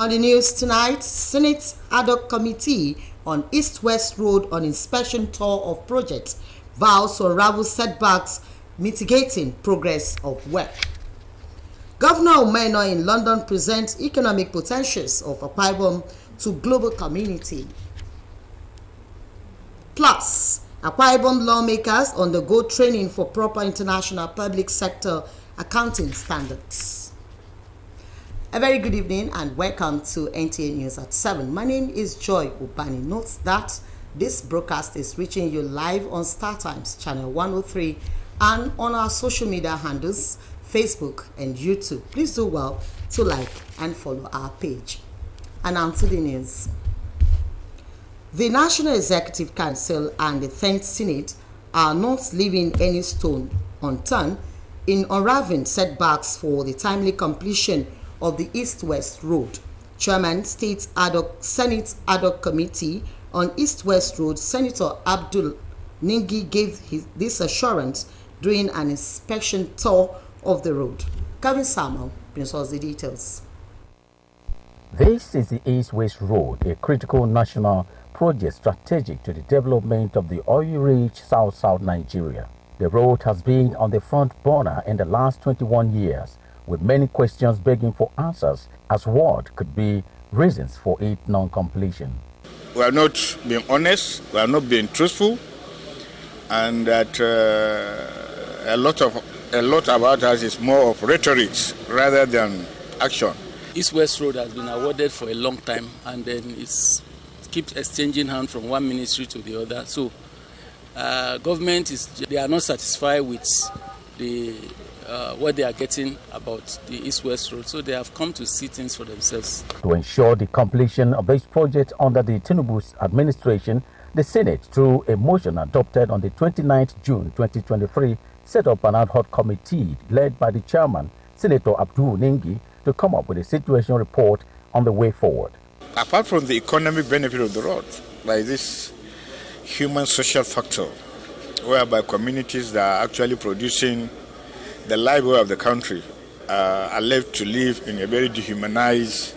On the news tonight, Senate Ad hoc Committee on East-West Road on inspection tour of project vows to unravel setbacks, mitigating progress of work. Governor Umaino in London presents economic potentials of Akwa Ibom to global community. Plus, Akwa Ibom lawmakers undergo training for proper international public sector accounting standards. A very good evening and welcome to NTA News at 7. My name is Joy Ubani. Note that this broadcast is reaching you live on StarTimes channel 103 and on our social media handles, Facebook and YouTube. Please do well to like and follow our page. And on to the news. The National Executive Council and the 10th Senate are not leaving any stone unturned in unraveling setbacks for the timely completion of the East-West Road. Chairman Senate Ad hoc Committee on East-West Road, Senator Abdul Ningi, gave this assurance during an inspection tour of the road. Kevin Samuel brings us the details. This is the East-West Road, a critical national project strategic to the development of the oil-rich South Nigeria. The road has been on the front burner in the last 21 years, with many questions begging for answers as what could be reasons for its non-completion. We are not being honest, we are not being truthful, and that a lot about us is more of rhetoric rather than action. East-West Road has been awarded for a long time, and then it keeps exchanging hands from one ministry to the other. So government they are not satisfied with the what they are getting about the East-West Road, so they have come to see things for themselves. To ensure the completion of this project under the Tinubu's administration, the Senate, through a motion adopted on the 29th June 2023, set up an ad hoc committee led by the chairman, Senator Abdul Ningi, to come up with a situation report on the way forward. Apart from the economic benefit of the road, by this human social factor, whereby communities that are actually producing the livelihood of the country are left to live in a very dehumanized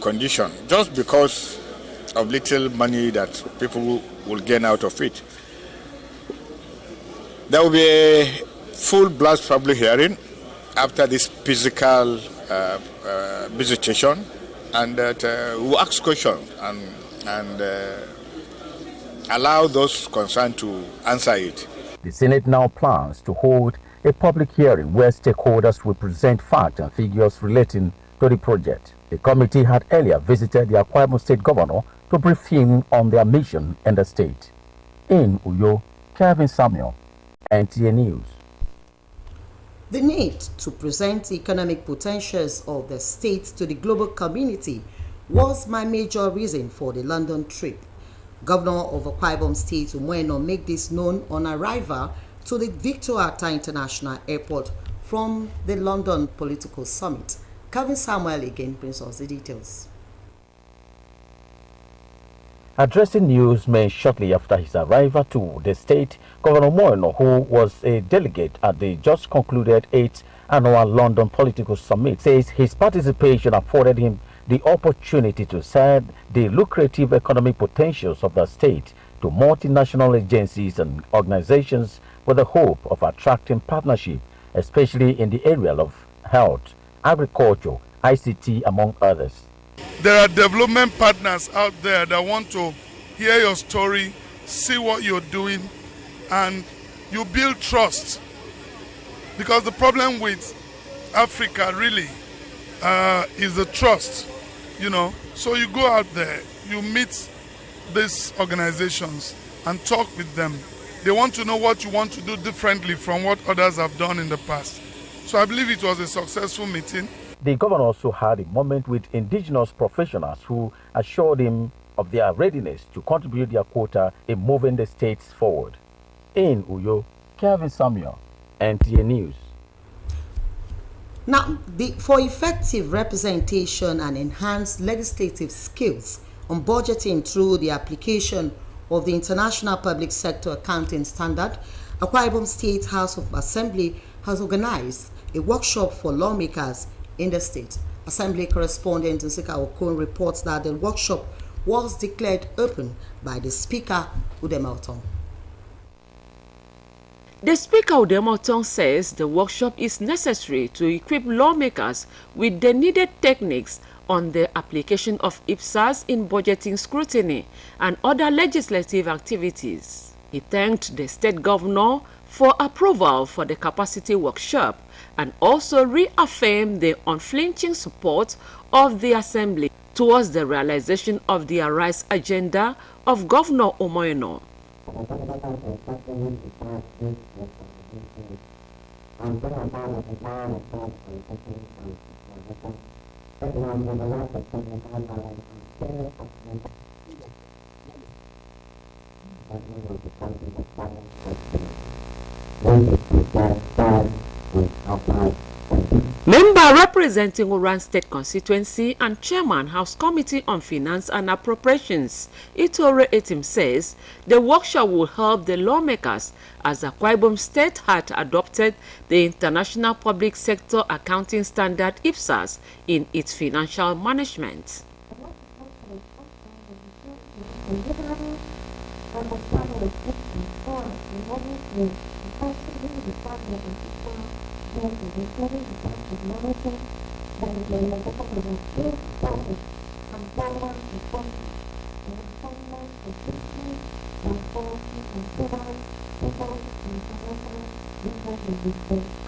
condition just because of little money that people will gain out of it. There will be a full blast public hearing after this physical visitation, and that we'll ask questions and allow those concerned to answer it. The Senate now plans to hold a public hearing where stakeholders will present facts and figures relating to the project. The committee had earlier visited the Akwa Ibom State Governor to brief him on their mission in the state. In Uyo, Kevin Samuel, NTA News. The need to present economic potentials of the state to the global community was my major reason for the London trip. Governor of Akwa Ibom State, Umaino, made this known on arrival to the Victor Atta International Airport from the London Political Summit. Kevin Samuel again brings us the details. Addressing newsmen shortly after his arrival to the state, Governor Umaino, who was a delegate at the just concluded 8th Annual London Political Summit, says his participation afforded him the opportunity to sell the lucrative economic potentials of the state to multinational agencies and organizations with the hope of attracting partnership, especially in the area of health, agriculture, ICT, among others. There are development partners out there that want to hear your story, see what you're doing, and you build trust. Because the problem with Africa really is the trust, So you go out there, you meet these organizations and talk with them. They want to know what you want to do differently from what others have done in the past. So I believe it was a successful meeting. The governor also had a moment with indigenous professionals who assured him of their readiness to contribute their quota in moving the states forward. In Uyo, Kevin Samuel, NTA News. Now, for effective representation and enhanced legislative skills on budgeting through the application of the International Public Sector Accounting Standard, Akwa Ibom State House of Assembly has organized a workshop for lawmakers in the state. Assembly correspondent Nsika Okon reports that the workshop was declared open by the Speaker, Udemelton. The Speaker Udemelton says the workshop is necessary to equip lawmakers with the needed techniques on the application of IPSAS in budgeting scrutiny and other legislative activities. He thanked the state governor for approval for the capacity workshop and also reaffirmed the unflinching support of the Assembly towards the realization of the Arise agenda of Governor Omoyeno. Member representing Oran State Constituency and Chairman House Committee on Finance and Appropriations, Itore Etim says the workshop will help the lawmakers as Akwa Ibom State had adopted the International Public Sector Accounting Standard IPSAS in its financial management.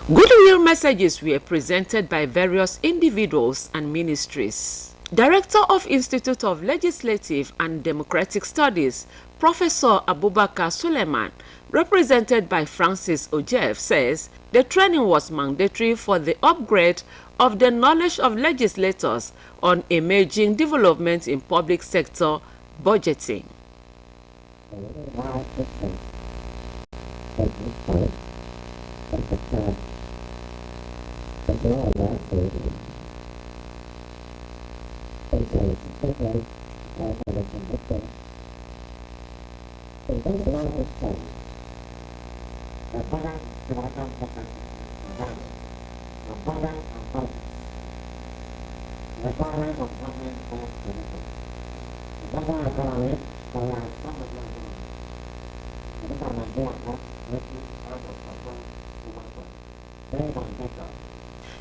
Goodwill messages were presented by various individuals and ministries. Director of Institute of Legislative and Democratic Studies, Professor Abubakar Suleiman, represented by Francis Ojef, says the training was mandatory for the upgrade of the knowledge of legislators on emerging developments in public sector budgeting.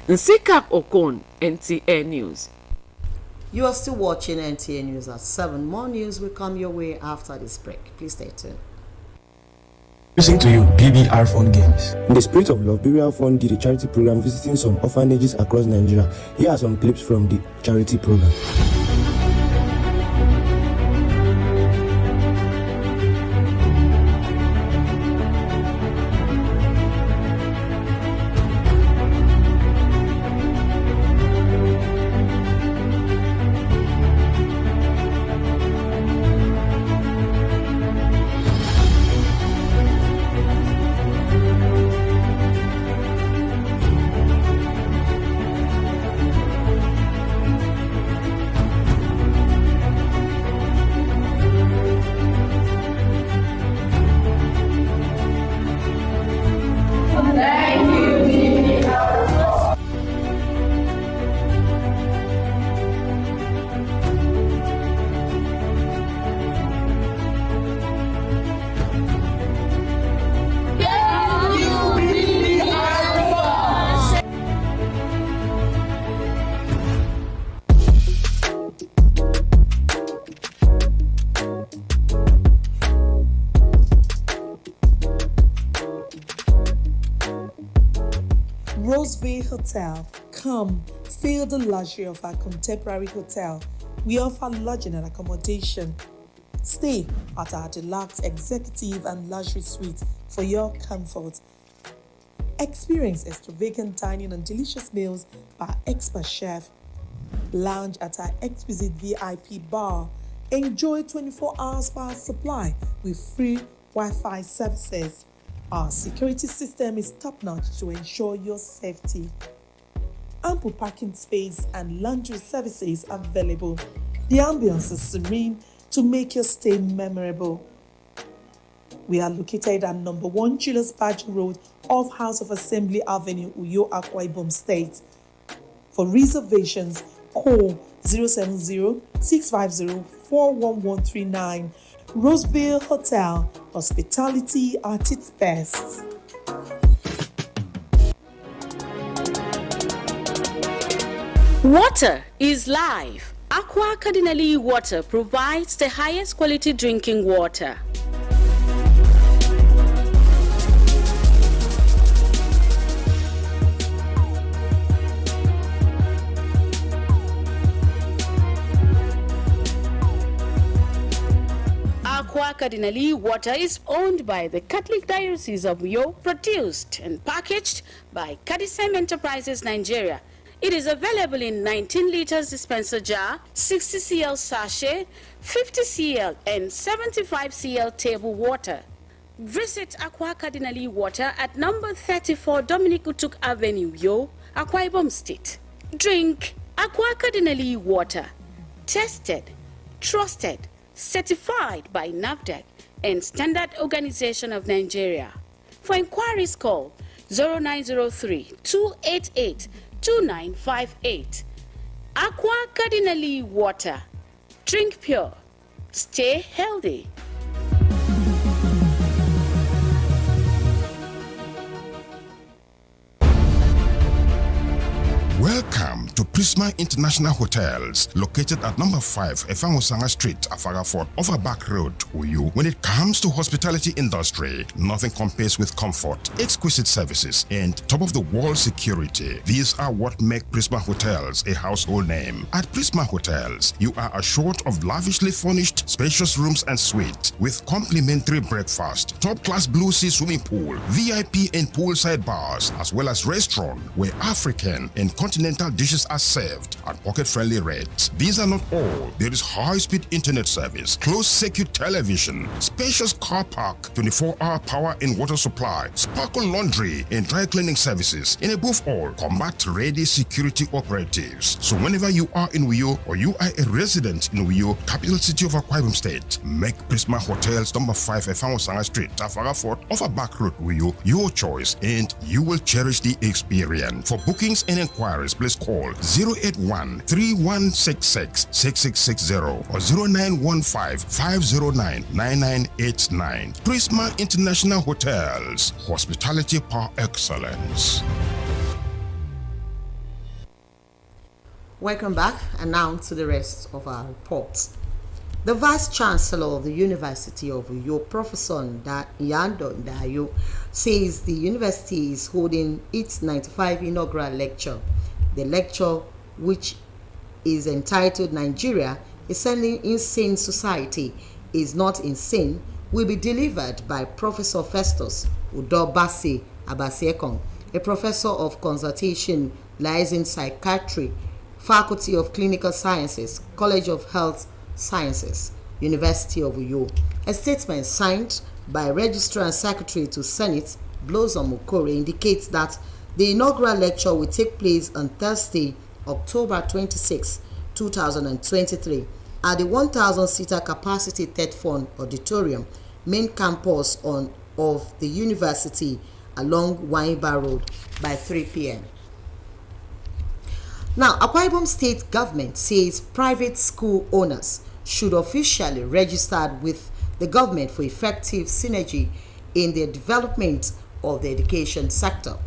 Nsikak Okon, NTA News. You are still watching NTA News at 7. More news will come your way after this break. Please stay tuned. Listening to you, BBR Fund Games. In the spirit of love, BBR Fund did a charity program visiting some orphanages across Nigeria. Here are some clips from the charity program. Rose Bay Hotel. Come, feel the luxury of our contemporary hotel. We offer lodging and accommodation. Stay at our deluxe executive and luxury suite for your comfort. Experience extravagant dining and delicious meals by our expert chef. Lounge at our exquisite VIP bar. Enjoy 24 hours power supply with free Wi-Fi services. Our security system is top-notch to ensure your safety. Ample parking space and laundry services available. The ambience is serene to make your stay memorable. We are located at number 1 Julius Badger Road off House of Assembly Avenue, Uyo, Akwa Ibom State. For reservations, call 070-650-41139. Roseville Hotel, hospitality at its best. Water is life. Aqua Cardinali Water provides the highest quality drinking water. Aqua Cardinali Water is owned by the Catholic Diocese of Uyo, produced and packaged by Cadisem Enterprises Nigeria. It is available in 19 liters dispenser jar, 60 cl sachet, 50 cl and 75 cl table water. Visit Aqua Cardinali Water at number 34 Dominic Utuk Avenue, Uyo, Akwa Ibom State. Drink Aqua Cardinali Water. Tested, trusted, certified by NAFDAC and Standard Organization of Nigeria. For inquiries, call 0903-288-2958. Aqua Cardinali Water. Drink pure. Stay healthy. Welcome to Prisma International Hotels, located at number 5 Efangosanga Street, Afarafort, Overback Road, Uyu. When it comes to hospitality industry, nothing compares with comfort, exquisite services, and top-of-the-wall security. These are what make Prisma Hotels a household name. At Prisma Hotels, you are assured of lavishly furnished, spacious rooms and suites with complimentary breakfast, top-class Blue Sea swimming pool, VIP and poolside bars, as well as restaurant where African and continental dishes are served at pocket-friendly rates. These are not all. There is high-speed internet service, closed-circuit television, spacious car park, 24-hour power and water supply, sparkle laundry and dry cleaning services, and above all, combat-ready security operatives. So whenever you are in Uyo or you are a resident in Uyo, capital city of Akwa Ibom State, make Prisma Hotels number 5 Efangosanga Street, Tafarafort, Overback Road, Uyo, your choice, and you will cherish the experience. For bookings and inquiries, please call 081-3166-6660 or 0915-509-9989. Prisma International Hotels, hospitality par excellence. Welcome back, and now to the rest of our report. The Vice Chancellor of the University of Uyo, Professor Yando Ndayo, says the university is holding its 95th inaugural lecture. The lecture, which is entitled Nigeria, a Sending Insane Society is Not Insane, will be delivered by Professor Festus Udobasi Abasiekong, a professor of consultation, liaison psychiatry, Faculty of Clinical Sciences, College of Health Sciences, University of Uyo. A statement signed by Registrar and Secretary to Senate, Blossom Okore, indicates that the inaugural lecture will take place on Thursday, October 26, 2023, at the 1,000-seater capacity Third Fund Auditorium, main campus of the university along Waiba Road by 3 p.m. Now, Akwa Ibom State government says private school owners should officially register with the government for effective synergy in the development of the education sector.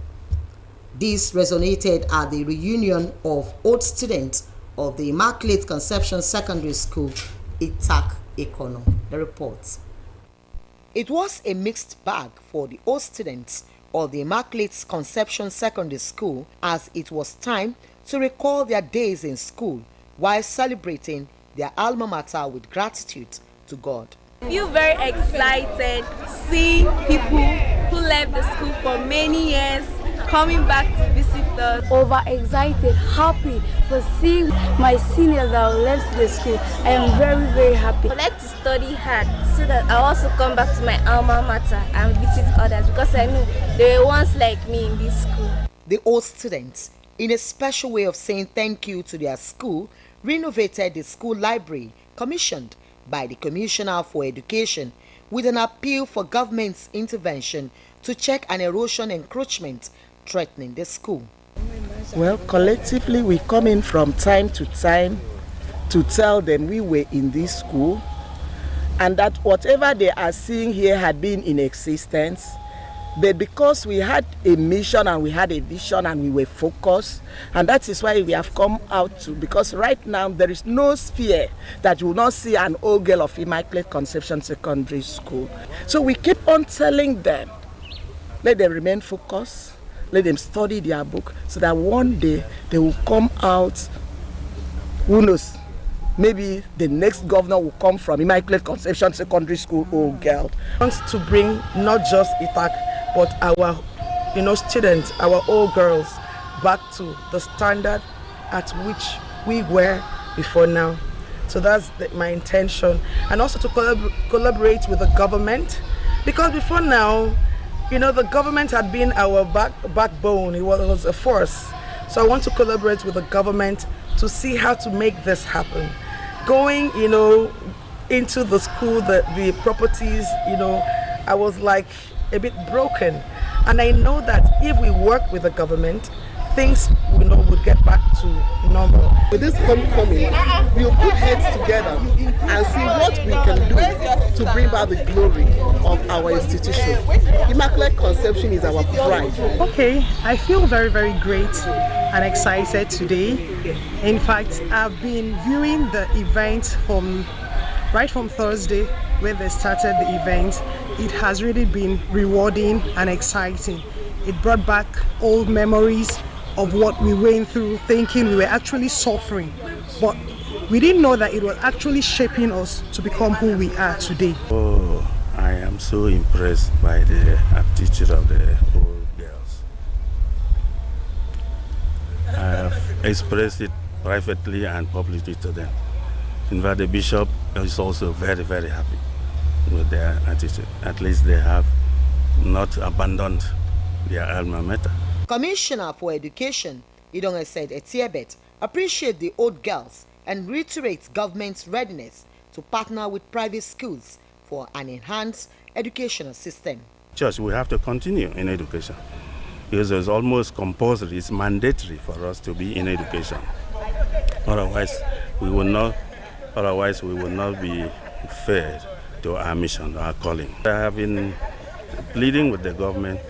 This resonated at the reunion of old students of the Immaculate Conception Secondary School, Itak Ekono. The report. It was a mixed bag for the old students of the Immaculate Conception Secondary School, as it was time to recall their days in school while celebrating their alma mater with gratitude to God. I feel very excited seeing people who left the school for many years coming back to visit us. Overexcited, happy for seeing my seniors that left the school. I am very, very happy. I would like to study hard so that I also come back to my alma mater and visit others, because I know they were once like me in this school. The old students, in a special way of saying thank you to their school, renovated the school library commissioned by the Commissioner for Education, with an appeal for government's intervention to check an erosion encroachment threatening the school. Members Well, collectively, we come in from time to time to tell them we were in this school and that whatever they are seeing here had been in existence. But because we had a mission and we had a vision and we were focused, and that is why we have come out to, because right now there is no sphere that you will not see an old girl of Immaculate Conception Secondary School. So we keep on telling them, let them remain focused, let them study their book, so that one day they will come out, who knows, maybe the next governor will come from Immaculate Conception Secondary School, old girl. Wants to bring not just ITAC, but our, students, our old girls, back to the standard at which we were before now. So that's my intention, and also to collaborate with the government, because before now, the government had been our backbone. It was a force. So I want to collaborate with the government to see how to make this happen. Going, into the school, the properties, I was like a bit broken. And I know that if we work with the government, things would get back to normal. With this homecoming, we'll put heads together and see what we can do to bring back the glory of our institution. Immaculate Conception is our pride. Okay, I feel very, very great and excited today. In fact, I've been viewing the event right from Thursday when they started the event. It has really been rewarding and exciting. It brought back old memories of what we went through, thinking we were actually suffering, but we didn't know that it was actually shaping us to become who we are today. Oh, I am so impressed by the attitude of the old girls. I have expressed it privately and publicly to them. In fact, the bishop is also very, very happy with their attitude. At least they have not abandoned their alma mater. Commissioner for Education, Idonga said Etiebet, appreciate the old girls and reiterates government's readiness to partner with private schools for an enhanced educational system. Church, we have to continue in education because it's almost compulsory, it's mandatory for us to be in education. Otherwise, we will not be fair to our mission, our calling. I have been pleading with the government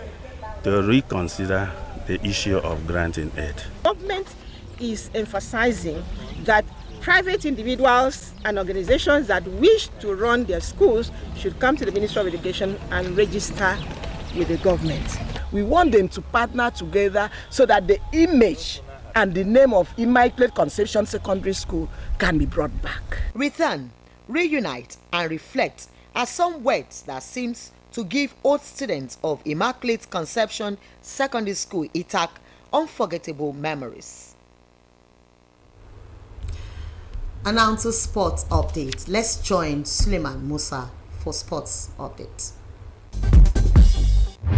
to reconsider the issue of granting aid. Government is emphasizing that private individuals and organizations that wish to run their schools should come to the Ministry of Education and register with the government. We want them to partner together so that the image and the name of Immaculate Conception Secondary School can be brought back. Return, reunite and reflect are some words that seems to give old students of Immaculate Conception Secondary School, ITAC, unforgettable memories. And now to sports updates. Let's join Suleiman Musa for sports updates.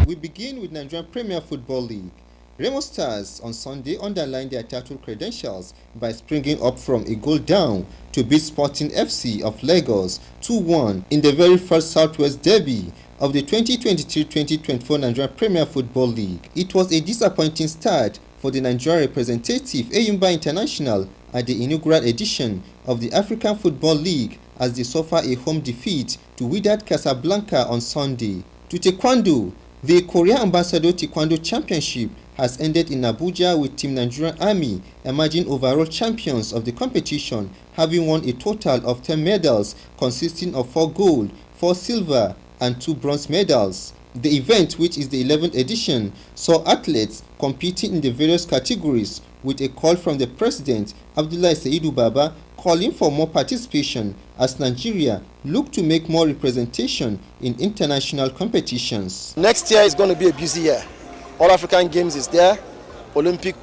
We begin with Nigerian Premier Football League. Remo Stars on Sunday underlined their title credentials by springing up from a goal down to beat Sporting FC of Lagos 2-1 in the very first Southwest Derby of the 2023-2024 Nigerian Premier Football League. It was a disappointing start for the Nigerian representative Eyimba International at the inaugural edition of the African Football League as they suffer a home defeat to Wydad Casablanca on Sunday. To Taekwondo, the Korea Ambassador Taekwondo Championship has ended in Abuja with Team Nigerian Army emerging overall champions of the competition, having won a total of 10 medals consisting of 4 gold, 4 silver and 2 bronze medals. The event, which is the 11th edition, saw athletes competing in the various categories with a call from the President, Abdullahi Saidu Baba, calling for more participation as Nigeria look to make more representation in international competitions. Next year is going to be a busy year. All African Games is there, Olympic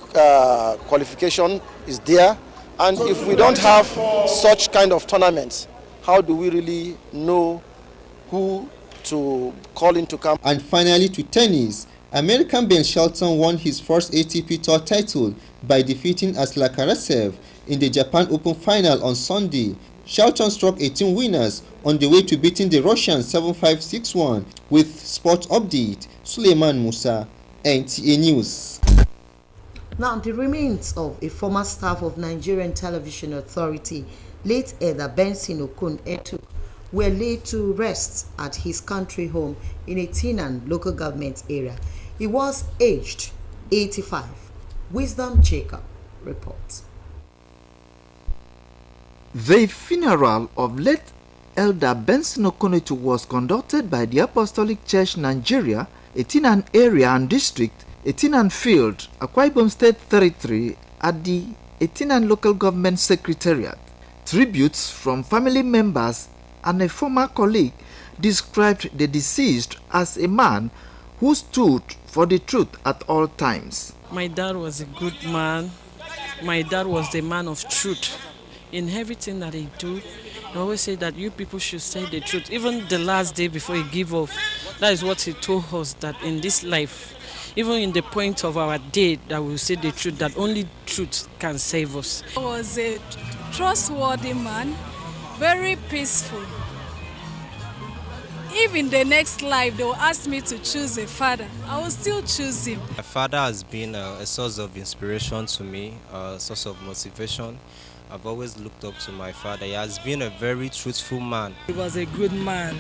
qualification is there, and if we don't have such kind of tournaments, how do we really know who to call into camp? And finally to tennis, American Ben Shelton won his first ATP Tour title by defeating Aslan Karatsev in the Japan Open final on Sunday. Shelton struck 18 winners on the way to beating the Russian 7-5, 6-1. With Sport Update, Suleiman Musa, NTA News. Now, the remains of a former staff of Nigerian Television Authority, late Elder Benson Okun Etu, were laid to rest at his country home in Etinan local government area. He was aged 85. Wisdom Jacob reports. The funeral of late Elder Benson Okonetu was conducted by the Apostolic Church Nigeria, Etinan area and district, Etinan Field, Akwa Ibom State Territory at the Etinan Local Government Secretariat. Tributes from family members and a former colleague described the deceased as a man who stood for the truth at all times. My dad was a good man. My dad was the man of truth. In everything that he do, he always said that you people should say the truth. Even the last day before he gave off, that is what he told us, that in this life, even in the point of our day, that we will say the truth, that only truth can save us. He was a trustworthy man, very peaceful. If in the next life they will ask me to choose a father, I will still choose him. My father has been a source of inspiration to me, a source of motivation. I've always looked up to my father. He has been a very truthful man. He was a good man,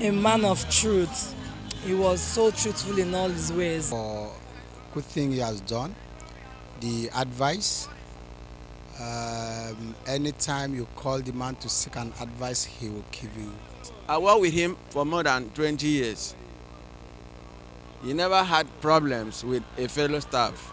a man of truth. He was so truthful in all his ways. For good thing he has done, the advice, anytime you call the man to seek an advice, he will give you. I worked with him for more than 20 years. He never had problems with a fellow staff,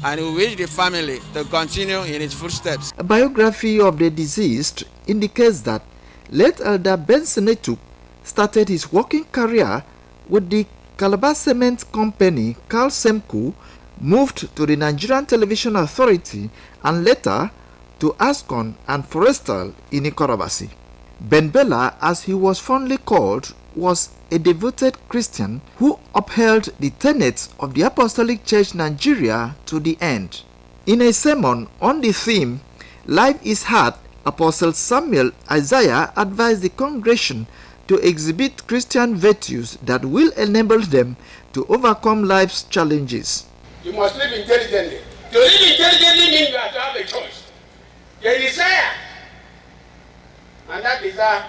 and he wished the family to continue in his footsteps. A biography of the deceased indicates that late Elder Benson Etu started his working career with the Calabar Cement Company, Carl Semco, moved to the Nigerian Television Authority, and later to Ascon and Forestal in Ikorobasi. Ben Bella, as he was fondly called, was a devoted Christian who upheld the tenets of the Apostolic Church Nigeria to the end. In a sermon on the theme, Life is Hard, Apostle Samuel Isaiah advised the congregation to exhibit Christian virtues that will enable them to overcome life's challenges. You must live intelligently. To live intelligently means you have to have a choice. A desire. And that desire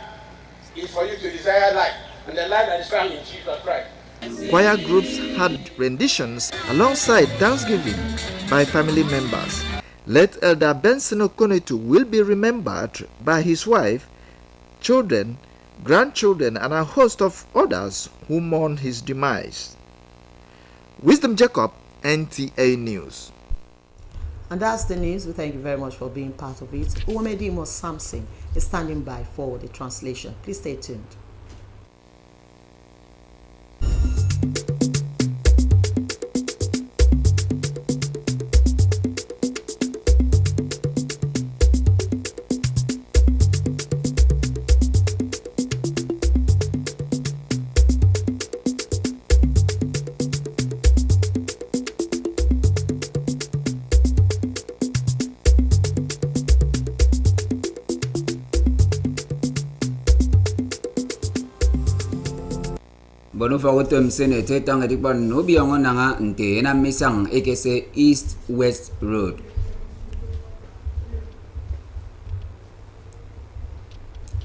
is for you to desire life. And the life that is found in Jesus Christ. Choir groups had renditions alongside thanksgiving by family members. Late Elder Benson Okonetu will be remembered by his wife, children, grandchildren, and a host of others who mourn his demise. Wisdom Jacob, NTA News. And that's the news. We thank you very much for being part of it. Uwamedimo Samson is standing by for the translation. Please stay tuned. Bono fagotem senete tanga dikban no biyongo nanga nte na misang ekese East West Road.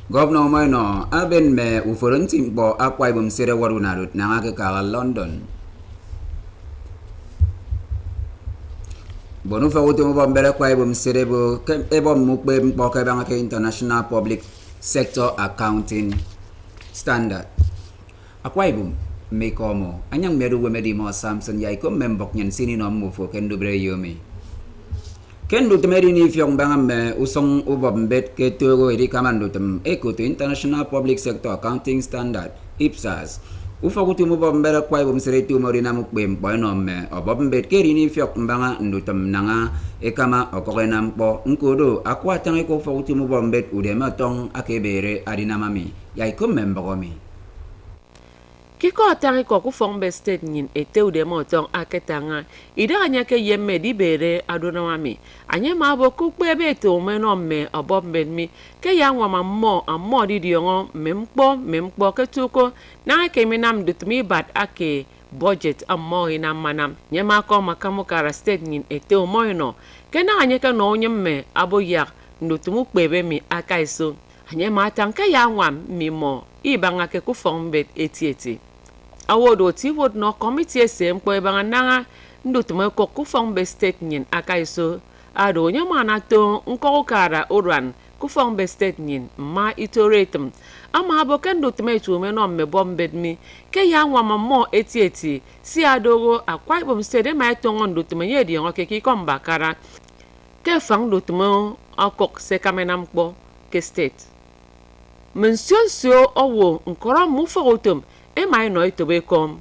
Governor Moino aben me uforontim bo Akwa Ibom sere warunarut nanga ke kala London. Bono fagotem bo mbele Akwa Ibom sere bo ebom mukbe mbo ke banga ke International Public Sector Accounting Standard. Akwa Ibom mekomo anyang meru Uwamedimo Samson yai ko membok nyen sini no mufo kendo bre yomi kendo temeri ni fyong bangam me usong ubob bet ke togo iri kamando tem ekoto International Public Sector Accounting Standard IPSAS ufa kutu mo bombera Akwa Ibom seretu morina mukbem bono me obob bet ke rini fyok mbanga ndutem nanga ekama okokena mpo nkodo akwa tange ko ufa kutu mo bombet udema tong akebere adina mami yai ko membokomi Kiko atangi ko ku Fongbe State nyin ete ude motong aketanga ida anya ke yemme di bere adonawami anya mabo ku pebe to meno me obomben mi ke yanwa mammo ammo di diongo mempo ke tuko na ke minam dutmi bat ake budget amoy na manam nyemako makamukara state nyin ete omoyno kena anyeke no onye mme aboyak ndotumu kpebe mi aka iso anye mata nke ya nwam mimo ibanga ke kufombet etieti awodo ti wod no committee ese mkpo ibanga nanga ndotumu ko kufombe state nyin aka iso ado onye mana to nkokara oran kufombe state nyin ma itoretum ama aboke ndotumu etume no mmebombed mi ke ya nwam mo etieti si adogo Akwa Ibom state ma etongo ndotumu yedi ngoke ki kombakara ke fang ndotumu akok sekamena mkpo ke state Mensio owo nkoro mufogotum emai no itobekom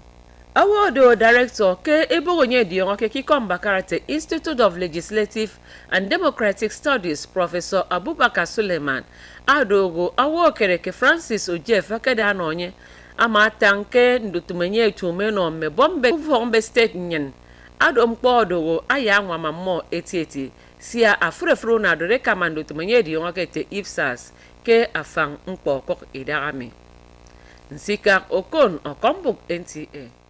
Awodo director ke ebogonye diongo ke kombakarate Institute of Legislative and Democratic Studies Professor Abubakar Suleiman adogo awo kere ke Francis Ojef akeda anonye ama tanke ndutumenye etume no bombe state nyen adom kpodogo aya nwa mammo etieti sia afurefuru na dore kamando tumenye diongo ke te IPSAS ke afang nkpokok idagami Nsika Okon Okombuk NTA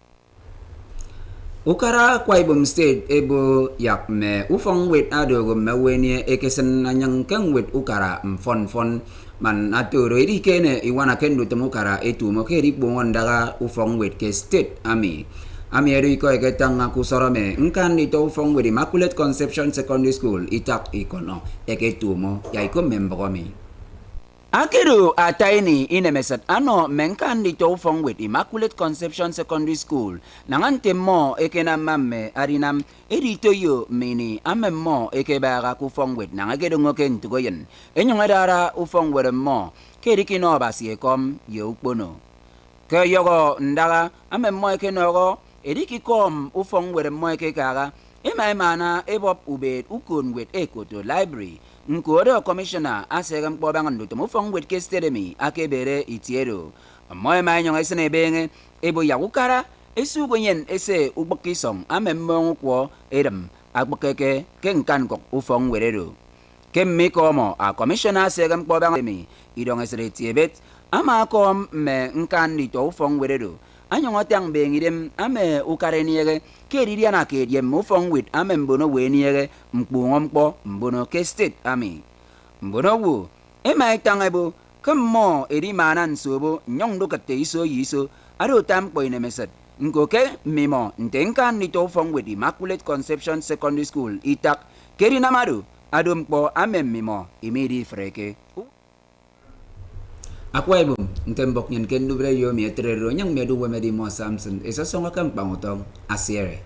Ukara Akwa Ibom State ebo yak me ufong wet adogo mewenye ekesen nanyang keng wet ukara mfon man atoro iri kene iwana kendo temukara etu mokeri bongon daga ufong wet ke state ami eri ko eketanga kusorome nkan ito ufong wet Immaculate Conception Secondary School itak ikono eketumo ya iko membomi Akiru ataini inemesat ano menkan dito ufong wet Immaculate Conception Secondary School nangante mo ekena mamme arinam edito yo mini amemmo ekebaga kufong wet nangagedongo kentugoyen enyongadara ufong wet mo kerikino basi ekom yeukbono ke yogo ndaga amemmo ekenogo edikikom ufong wet mo ekekaga emaimana ebop ubed ukon wet ekoto library Nkodo commissioner asegam kpobangan duto mufong wet ke stedemi akebere itiero moy manyong esene benge ebo yakukara esu gonyen ese ubokisong amemmong kwo edem agbokeke kenkan kok ufong werero kemmikomo a commissioner asegam kpobangan mi idong esere tiebet ama kom me nkan dito ufong werero anyong otang bengidem ame ukareniege keriria na kediem mufong wit ame mbono weniege mkpungompo mbono ke state ami mbono wu ema itangebo kemmo eri manan sobo nyong do kate iso yiso aro tampo inemesat ngoke mimo ntenkan nito ufong wit Immaculate Conception Secondary School itak keri namadu adompo ame mimo imedi freke Akwa Ibom ntembok nyen kendu bre yo mi etrero nyang medu we medi mo Samson esa songa kang pangutong asiere